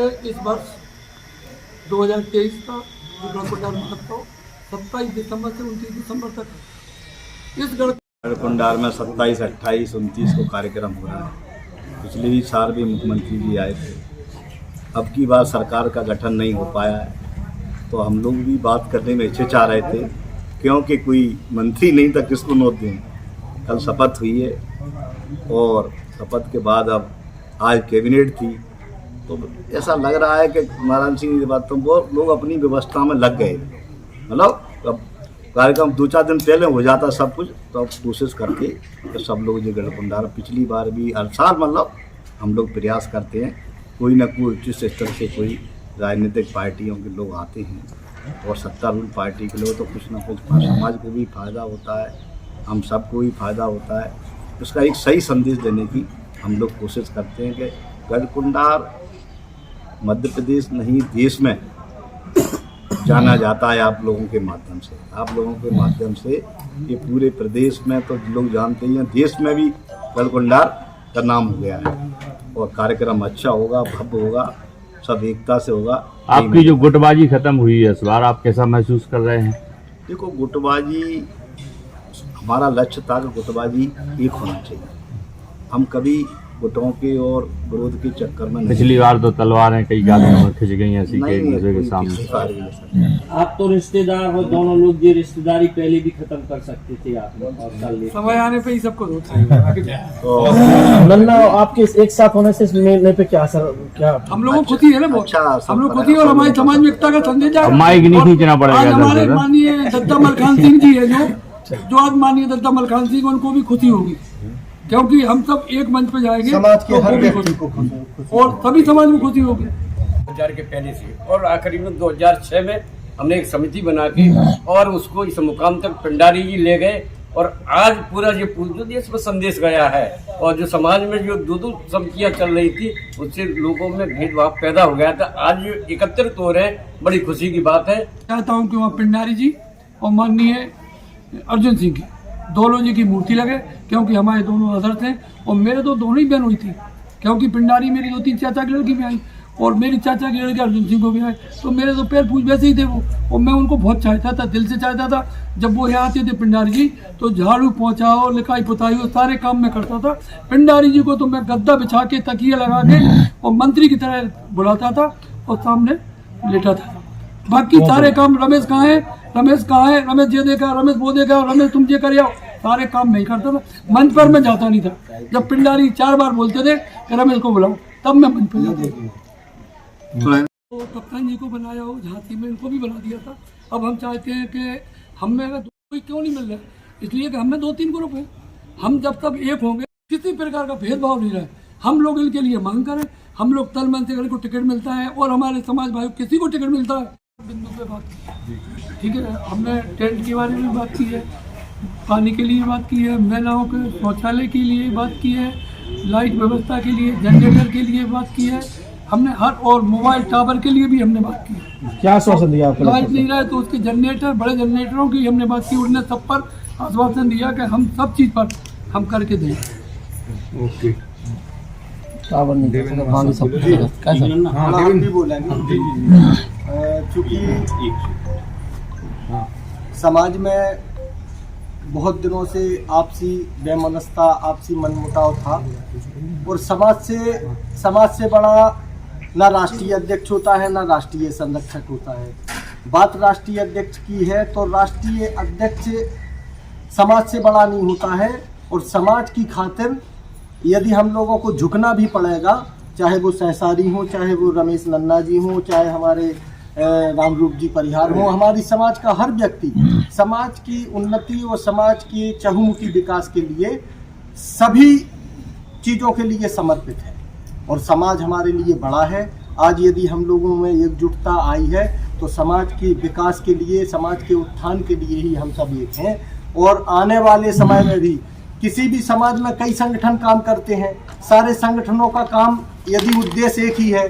इस वर्ष 2023 का गढ़कुंडार महोत्सव 27 दिसंबर से 29 दिसंबर तक है। इस गढ़कुंडार में 27, 28, 29 को कार्यक्रम हो रहा है। पिछली साल भी मुख्यमंत्री जी आए थे। अब की बार सरकार का गठन नहीं हो पाया है, तो हम लोग भी बात करने में हिचकिचा रहे थे, क्योंकि कोई मंत्री नहीं था, किसको नोट दें। कल शपथ हुई है और शपथ के बाद अब आज कैबिनेट थी, तो ऐसा लग रहा है कि नारायण सिंह की बात तो वो लोग अपनी व्यवस्था में लग गए। मतलब अब कार्यक्रम 2-4 दिन पहले हो जाता सब कुछ, तो अब कोशिश करके तो सब लोग जो गढ़कुंडार पिछली बार भी हर साल मतलब हम लोग प्रयास करते हैं, कोई ना कोई उच्च स्तर से कोई राजनीतिक पार्टियों के लोग आते हैं और सत्तारूढ़ पार्टी के लोग, तो कुछ ना कुछ समाज को भी फायदा होता है, हम सबको भी फायदा होता है। उसका एक सही संदेश देने की हम लोग कोशिश करते हैं कि गढ़कुंडार मध्य प्रदेश नहीं देश में जाना जाता है आप लोगों के माध्यम से। आप लोगों के माध्यम से ये पूरे प्रदेश में तो लोग जानते ही हैं, देश में भी गढ़कुंडार का नाम हो गया है और कार्यक्रम अच्छा होगा, भव्य होगा, सब एकता से होगा। आपकी जो गुटबाजी खत्म हुई है इस बार, आप कैसा महसूस कर रहे हैं? देखो, गुटबाजी हमारा लक्ष्य था कि गुटबाजी एक होना चाहिए। हम कभी गुटों के और विरोध के चक्कर में पिछली बार तो तलवारें कई गालियों में खिंच गई ऐसी के दूसरे के सामने। आप तो रिश्तेदार हो, दोनों लोग ये रिश्तेदारी पहले भी खत्म कर सकते थे आप, और समय आने पे ही सबको नन्ना आपके एक साथ होने से मिलने पे क्या असर, क्या हम लोगों को खुशी है ना, बहुत हम लोग खुशी और हमारे समाज में एकता का संदेश है। माइक नहीं खींचना पड़ेगा। आज हमारे माननीय दत्ता मलखान सिंह जी है जो आज माननीय दत्ता मलखान सिंह, उनको भी खुशी होगी, क्योंकि हम सब एक मंच पे जाएंगे, समाज के हर व्यक्ति को और सभी समाज में खुशी होगी। 2000 के पहले से और आखिरी में 2006 में हमने एक समिति बना के और उसको इस मुकाम तक पिंडारी जी ले गए, और आज पूरा ये पूरे देश में संदेश गया है। और जो समाज में जो दो समितियाँ चल रही थी, उससे लोगों में भेदभाव पैदा हो गया था। आज जो एकत्रित हो रहे हैं, बड़ी खुशी की बात है। चाहता हूँ कि वहाँ पिंडारी जी और माननीय अर्जुन सिंह की दोनों जी की मूर्ति लगे, क्योंकि हमारे दोनों आदर्श हैं। और मेरे तो दोनों ही बहन हुई थी, क्योंकि पिंडारी मेरी 2-3 चाचा की लड़की भी आई और मेरी चाचा की लड़की अर्जुन सिंह को भी आए, तो मेरे तो पैर पूछ वैसे ही थे वो। और मैं उनको बहुत चाहता था, दिल से चाहता था। जब वो यहाँ आते थे पिंडारी जी, तो झाड़ू पोंछाओ, लिखाई पुताई हो, सारे काम मैं करता था। पिंडारी जी को तो मैं गद्दा बिछा के, तकिया लगा के और मंत्री की तरह बुलाता था और सामने लेटा था। बाकी सारे काम रमेश कहाँ है, रमेश कहाँ है, रमेश ये देखा, रमेश वो देखा, रमेश तुम ये करिए, सारे काम नहीं करता था। मंच पर मैं जाता नहीं था। जब पिंडारी 4 बार बोलते थे कि रमेश को बुलाओ, तब मैं मंच पर जाता था। तो कप्तान जी को बनाया हो, झांसी में इनको भी बना दिया था। अब हम चाहते हैं कि हम में कोई क्यों नहीं मिल रहा है, इसलिए कि हमें 2-3 ग्रुप है। हम जब तक एक होंगे, किसी प्रकार का भेदभाव नहीं रहे। हम लोग इनके लिए मांग करें, हम लोग तन मन से को टिकट मिलता है और हमारे समाज भाई किसी को टिकट मिलता है। बिंदु पे बात ठीक है, हमने टेंट के बारे में बात की है, पानी के लिए बात की है, महिलाओं के शौचालय के लिए बात की है, लाइट व्यवस्था के लिए, जनरेटर के लिए बात की है हमने, हर और मोबाइल टावर के लिए भी हमने बात की है। क्या आश्वासन दिया आपको? लाइट नहीं रहा है तो उसके जनरेटर, बड़े जनरेटरों की हमने बात की। उन्होंने सब पर आश्वासन दिया कि हम सब चीज़ पर हम करके दें। ओके, टावर नहीं चूँकि समाज में बहुत दिनों से आपसी बेमनस्ता, आपसी मनमुटाव था, और समाज से बड़ा ना राष्ट्रीय अध्यक्ष होता है, ना राष्ट्रीय संरक्षक होता है। बात राष्ट्रीय अध्यक्ष की है तो राष्ट्रीय अध्यक्ष समाज से बड़ा नहीं होता है। और समाज की खातिर यदि हम लोगों को झुकना भी पड़ेगा, चाहे वो सहसारी हो, चाहे वो रमेश नन्ना जी हो, चाहे हमारे रामरूप जी परिहार हो, हमारी समाज का हर व्यक्ति समाज की उन्नति और समाज के चहुमुखी विकास के लिए सभी चीज़ों के लिए समर्पित है। और समाज हमारे लिए बड़ा है। आज यदि हम लोगों में एकजुटता आई है तो समाज के विकास के लिए, समाज के उत्थान के लिए ही हम सब एक हैं। और आने वाले समय में भी किसी भी समाज में कई संगठन काम करते हैं, सारे संगठनों का काम यदि उद्देश्य एक ही है,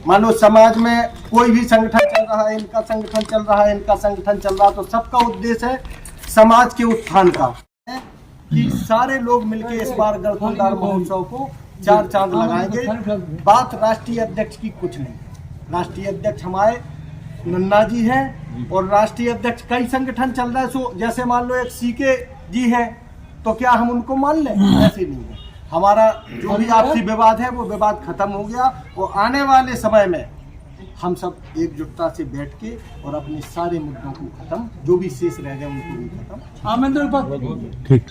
मानो समाज में कोई भी संगठन चल रहा है, इनका संगठन चल रहा है, इनका संगठन चल रहा है, तो सबका उद्देश्य है समाज के उत्थान का, है कि सारे लोग मिलकर इस बार गढ़कुंडार महोत्सव को 4 चांद लगाएंगे। बात राष्ट्रीय अध्यक्ष की कुछ नहीं। राष्ट्रीय अध्यक्ष हमारे नन्ना जी हैं और राष्ट्रीय अध्यक्ष कई संगठन चल रहा है। सो जैसे मान लो एक सीके जी है तो क्या हम उनको मान लें? ऐसे नहीं है। हमारा जो भी आपसी विवाद है वो विवाद खत्म हो गया और आने वाले समय में हम सब एकजुटता से बैठ के और अपने सारे मुद्दों को खत्म, जो भी शेष रह गए उनको भी खत्म। आमंत्रण पत्र ठीक